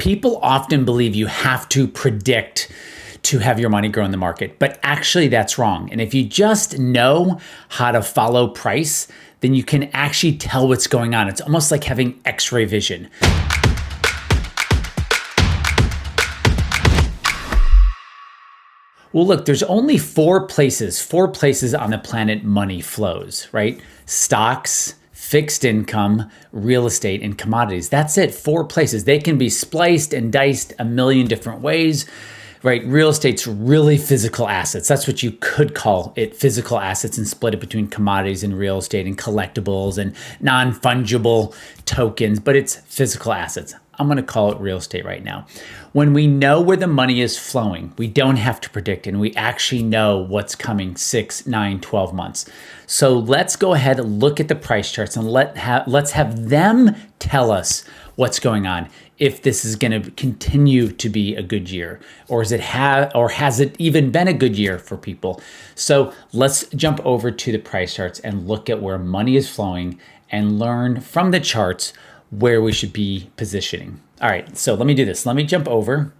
people often believe you have to predict to have your money grow in the market, but actually that's wrong. And if you just know how to follow price, then you can actually tell what's going on. It's almost like having X-ray vision. Well, look, there's only four places on the planet money flows, right? Stocks, fixed income, real estate, and commodities. That's it, 4 places. They can be spliced and diced a million different ways, right? Real estate's really physical assets. That's what you could call it, physical assets, and split it between commodities and real estate and collectibles and non-fungible tokens, but it's physical assets. I'm going to call it real estate right now. When we know where the money is flowing, we don't have to predict, and we actually know what's coming 6, 9, 12 months. So let's go ahead and look at the price charts and let's have them tell us what's going on. If this is going to continue to be a good year, or has it even been a good year for people? So let's jump over to the price charts and look at where money is flowing and learn from the charts where we should be positioning. All right, so let me do this. Let me jump over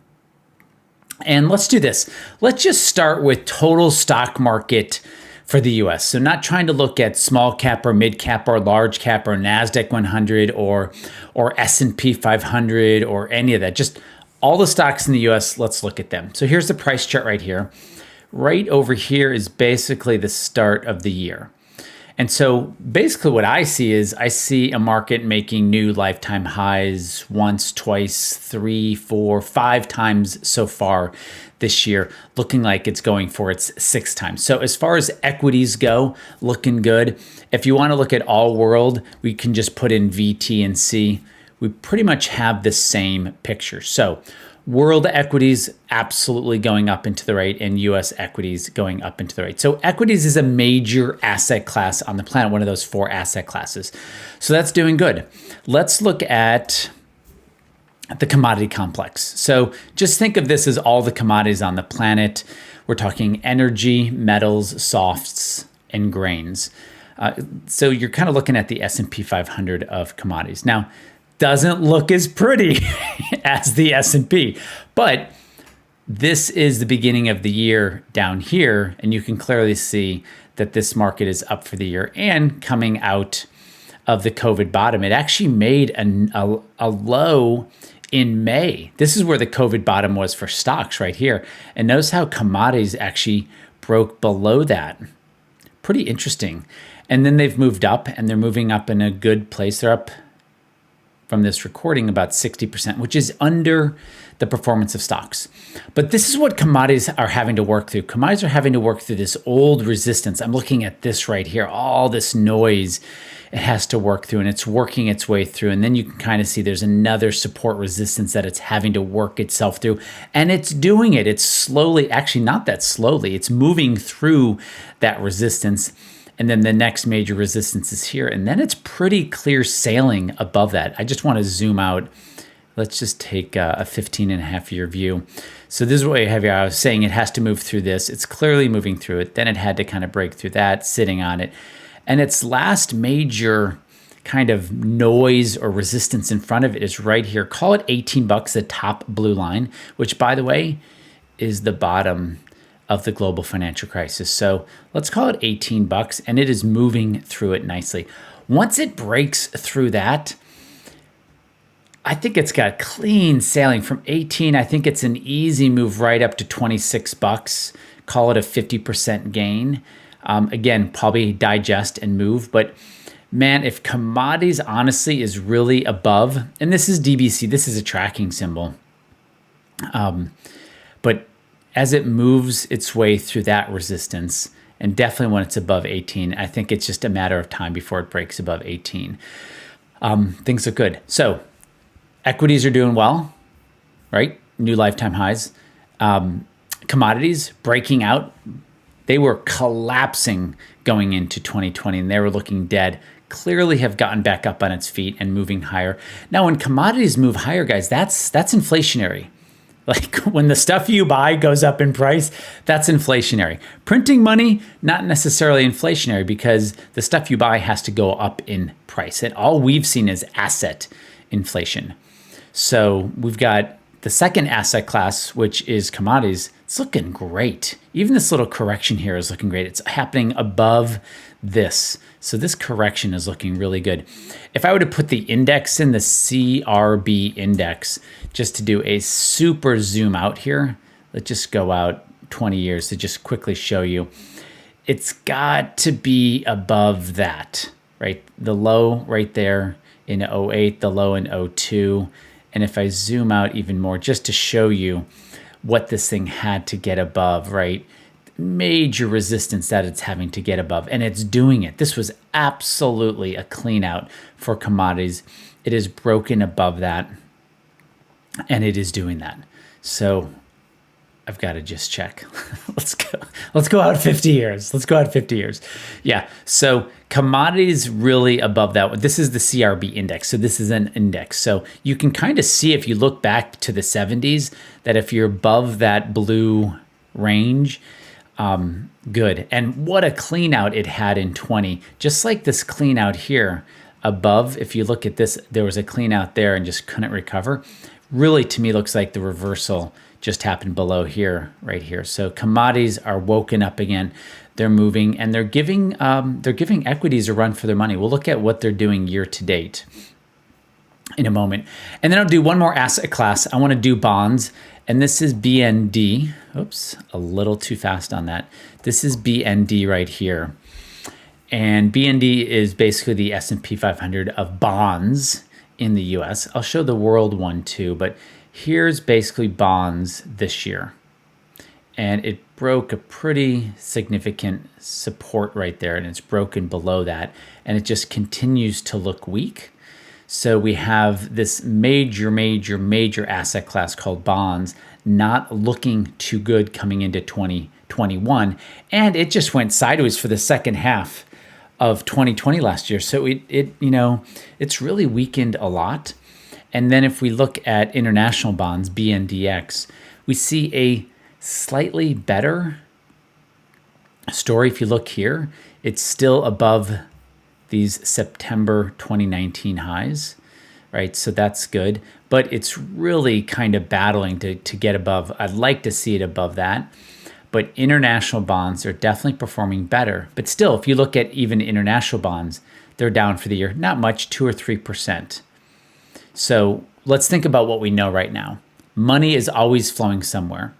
and let's do this. Let's just start with total stock market for the US. So not trying to look at small cap or mid cap or large cap or NASDAQ 100 or S&P 500 or any of that. Just all the stocks in the US, let's look at them. So here's the price chart right here. Right over here is basically the start of the year. And so basically what I see a market making new lifetime highs once, twice, 3, 4, 5 times so far this year, looking like it's going for its 6th time. So as far as equities go, looking good. If you want to look at all world, we can just put in VT and C. We pretty much have the same picture. So world equities absolutely going up into the right, and US equities going up into the right. So equities is a major asset class on the planet, one of those 4 asset classes. So that's doing good. Let's look at the commodity complex. So just think of this as all the commodities on the planet. We're talking energy, metals, softs, and grains. So you're kind of looking at the S&P 500 of commodities. Now, doesn't look as pretty as the S&P, but this is the beginning of the year down here, and you can clearly see that this market is up for the year and coming out of the COVID bottom. It actually made a low in May. This is where the COVID bottom was for stocks right here. And notice how commodities actually broke below that. Pretty interesting. And then they've moved up, and they're moving up in a good place. They're up from this recording about 60%, which is under the performance of stocks. But this is what commodities are having to work through. Commodities are having to work through this old resistance. I'm looking at this right here, all this noise it has to work through, and it's working its way through. And then you can kind of see there's another support resistance that it's having to work itself through. And it's doing it. It's slowly, actually not that slowly, it's moving through that resistance. And then the next major resistance is here. And then it's pretty clear sailing above that. I just want to zoom out. Let's just take a 15.5-year view. So this is what I have here. I was saying it has to move through this. It's clearly moving through it. Then it had to kind of break through that, sitting on it. And its last major kind of noise or resistance in front of it is right here. Call it 18 bucks, the top blue line, which, by the way, is the bottom of the global financial crisis. So let's call it 18 bucks, and it is moving through it nicely. Once it breaks through that, I think it's got clean sailing from 18. I think it's an easy move right up to 26 bucks. Call it a 50% gain. Again, probably digest and move, but man, if commodities honestly is really above, and this is DBC, this is a tracking symbol, but as it moves its way through that resistance, and definitely when it's above 18, I think it's just a matter of time before it breaks above 18. Things look good. So equities are doing well, right? New lifetime highs. Commodities breaking out. They were collapsing going into 2020, and they were looking dead. Clearly have gotten back up on its feet and moving higher. Now, when commodities move higher, guys, that's inflationary. Like when the stuff you buy goes up in price, that's inflationary. Printing money, not necessarily inflationary, because the stuff you buy has to go up in price. And all we've seen is asset inflation. So we've got the second asset class, which is commodities. It's looking great. Even this little correction here is looking great. It's happening above this. So this correction is looking really good. If I were to put the index in, the CRB Index, just to do a super zoom out here, let's just go out 20 years to just quickly show you. It's got to be above that, right? The low right there in 08, the low in 02. And if I zoom out even more, just to show you what this thing had to get above, right? Major resistance that it's having to get above, and it's doing it. This was absolutely a clean out for commodities. It is broken above that, and it is doing that. So I've got to just check. Let's go out 50 years. Let's go out 50 years. Yeah. So commodities really above that. This is the CRB index. So this is an index. So you can kind of see, if you look back to the 70s, that if you're above that blue range, good. And what a clean out it had in 20. Just like this clean out here above, if you look at this, there was a clean out there and just couldn't recover. Really, to me, looks like the reversal just happened below here, right here. So commodities are woken up again. They're moving, and they're giving equities a run for their money. We'll look at what they're doing year to date in a moment. And then I'll do one more asset class. I want to do bonds, and this is BND. Oops, a little too fast on that. This is BND right here. And BND is basically the S&P 500 of bonds in the US. I'll show the world one too, but here's basically bonds this year. And it broke a pretty significant support right there, and it's broken below that, and it just continues to look weak. So we have this major asset class called bonds not looking too good coming into 2021, and it just went sideways for the second half of 2020 last year. So it's really weakened a lot. And then if we look at international bonds, BNDX, we see a slightly better story. If you look here, it's still above these September 2019 highs, right? So that's good, but it's really kind of battling to get above. I'd like to see it above that, but international bonds are definitely performing better. But still, if you look at even international bonds, they're down for the year, not much, 2 or 3%. So let's think about what we know right now. Money is always flowing somewhere.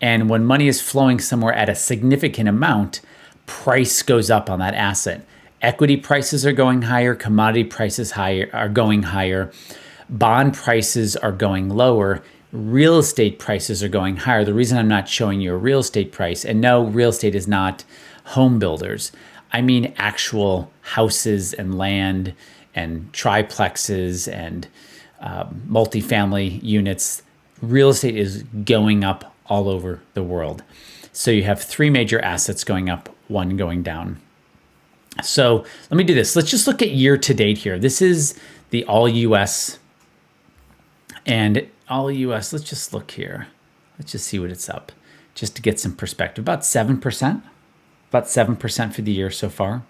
And when money is flowing somewhere at a significant amount, price goes up on that asset. Equity prices are going higher, commodity prices are going higher, bond prices are going lower, real estate prices are going higher. The reason I'm not showing you a real estate price, and no, real estate is not home builders. I mean actual houses and land and triplexes and multifamily units. Real estate is going up all over the world. So you have 3 major assets going up, 1 going down. So let me do this. Let's just look at year to date here. This is the all US, and all US, let's just look here. Let's just see what it's up, just to get some perspective. About 7%, for the year so far.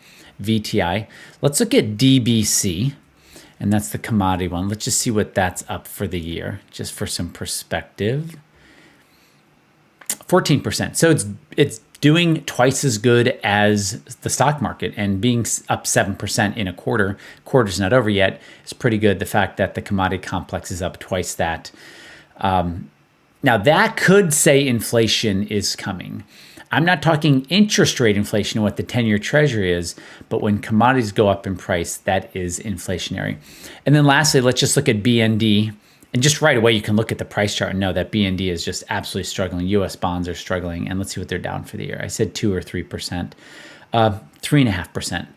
VTI. Let's look at DBC, and that's the commodity one. Let's just see what that's up for the year, just for some perspective. 14%. So it's doing twice as good as the stock market, and being up 7% in a quarter's not over yet, is pretty good. The fact that the commodity complex is up twice that. Now that could say inflation is coming. I'm not talking interest rate inflation, what the 10-year treasury is, but when commodities go up in price, that is inflationary. And then lastly, let's just look at BND. And just right away, you can look at the price chart and know that BND is just absolutely struggling. U.S. bonds are struggling. And let's see what they're down for the year. I said 2 or 3%, 3.5%.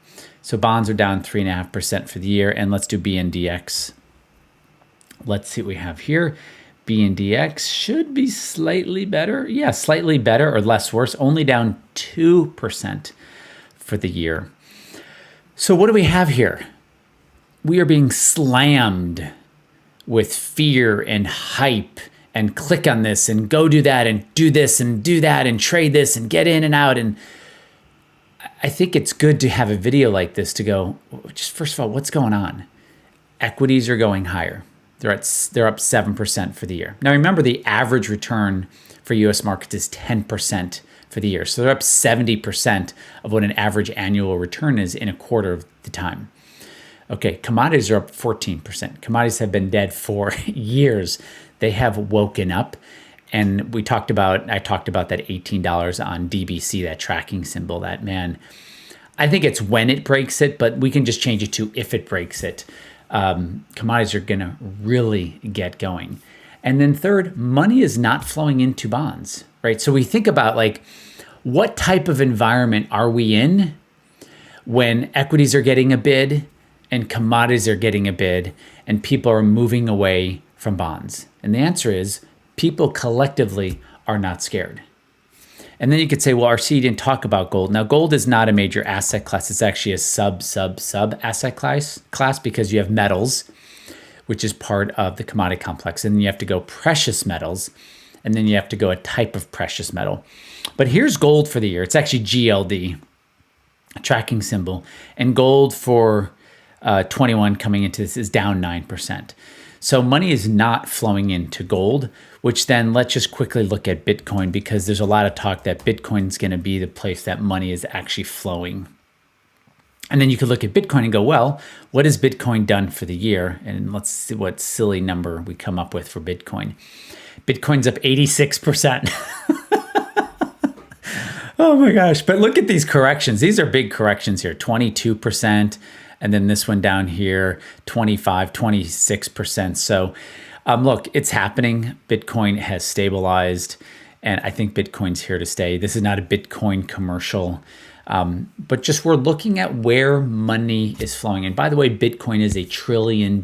So bonds are down 3.5% for the year. And let's do BNDX. Let's see what we have here. BNDX should be slightly better. Yeah, slightly better or less worse. Only down 2% for the year. So what do we have here? We are being slammed with fear and hype and click on this and go do that and do this and do that and trade this and get in and out. And I think it's good to have a video like this to go, just first of all, what's going on? Equities are going higher. They're up 7% for the year. Now remember, the average return for US markets is 10% for the year. So they're up 70% of what an average annual return is in a quarter of the time. Okay, commodities are up 14%. Commodities have been dead for years. They have woken up. And I talked about that $18 on DBC, that tracking symbol, that man. I think it's when it breaks it, but we can just change it to if it breaks it. Commodities are going to really get going. And then third, money is not flowing into bonds, right? So we think about like, what type of environment are we in when equities are getting a bid and commodities are getting a bid and people are moving away from bonds? And the answer is people collectively are not scared. And then you could say, well, RC didn't talk about gold. Now, gold is not a major asset class. It's actually a sub asset class because you have metals, which is part of the commodity complex. And then you have to go precious metals, and then you have to go a type of precious metal. But here's gold for the year. It's actually GLD, a tracking symbol. And gold for 21 coming into this is down 9%. So money is not flowing into gold, which then let's just quickly look at Bitcoin, because there's a lot of talk that Bitcoin is going to be the place that money is actually flowing. And then you could look at Bitcoin and go, well, what has Bitcoin done for the year? And let's see what silly number we come up with for Bitcoin. Bitcoin's up 86%. Oh my gosh. But look at these corrections. These are big corrections here, 22%. And then this one down here, 25, 26%. So look, it's happening. Bitcoin has stabilized, and I think Bitcoin's here to stay. This is not a Bitcoin commercial, but just we're looking at where money is flowing. And by the way, Bitcoin is $1 trillion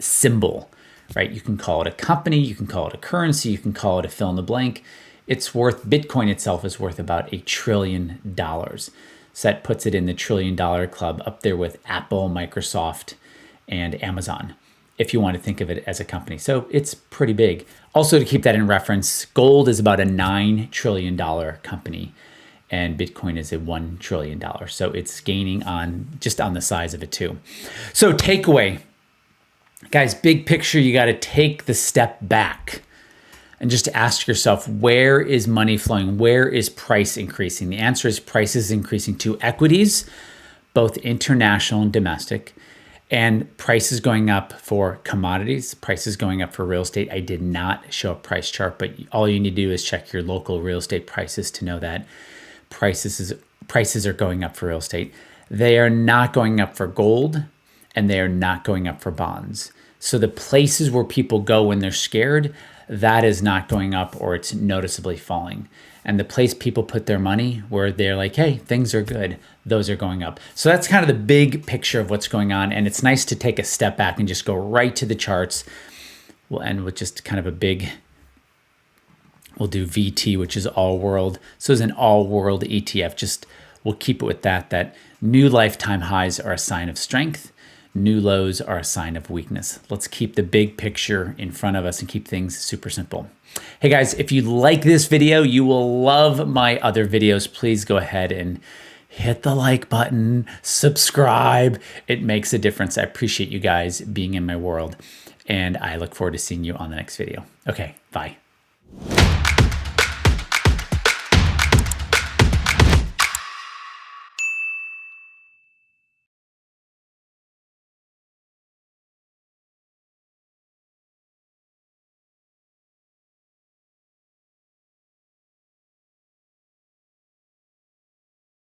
symbol, right? You can call it a company, you can call it a currency, you can call it a fill in the blank. Bitcoin itself is worth about $1 trillion. So that puts it in the $1 trillion club, up there with Apple, Microsoft, and Amazon, if you want to think of it as a company. So it's pretty big. Also, to keep that in reference, gold is about a $9 trillion company, and Bitcoin is a $1 trillion. So it's gaining on the size of it too. So takeaway, guys, big picture, you got to take the step back and just ask yourself, where is money flowing? Where is price increasing? The answer is price is increasing to equities, both international and domestic, and price is going up for commodities. Price is going up for real estate. I did not show a price chart, but all you need to do is check your local real estate prices to know that prices are going up for real estate. They are not going up for gold, and they are not going up for bonds. So the places where people go when they're scared, that is not going up, or it's noticeably falling. And the place people put their money where they're like, hey, things are good, those are going up. So that's kind of the big picture of what's going on. And it's nice to take a step back and just go right to the charts. We'll end with just kind of we'll do VT, which is all world. So it's an all world ETF. We'll keep it with that new lifetime highs are a sign of strength. New lows are a sign of weakness. Let's keep the big picture in front of us and keep things super simple. Hey guys, if you like this video, you will love my other videos. Please go ahead and hit the like button, subscribe. It makes a difference. I appreciate you guys being in my world, and I look forward to seeing you on the next video. Okay, bye.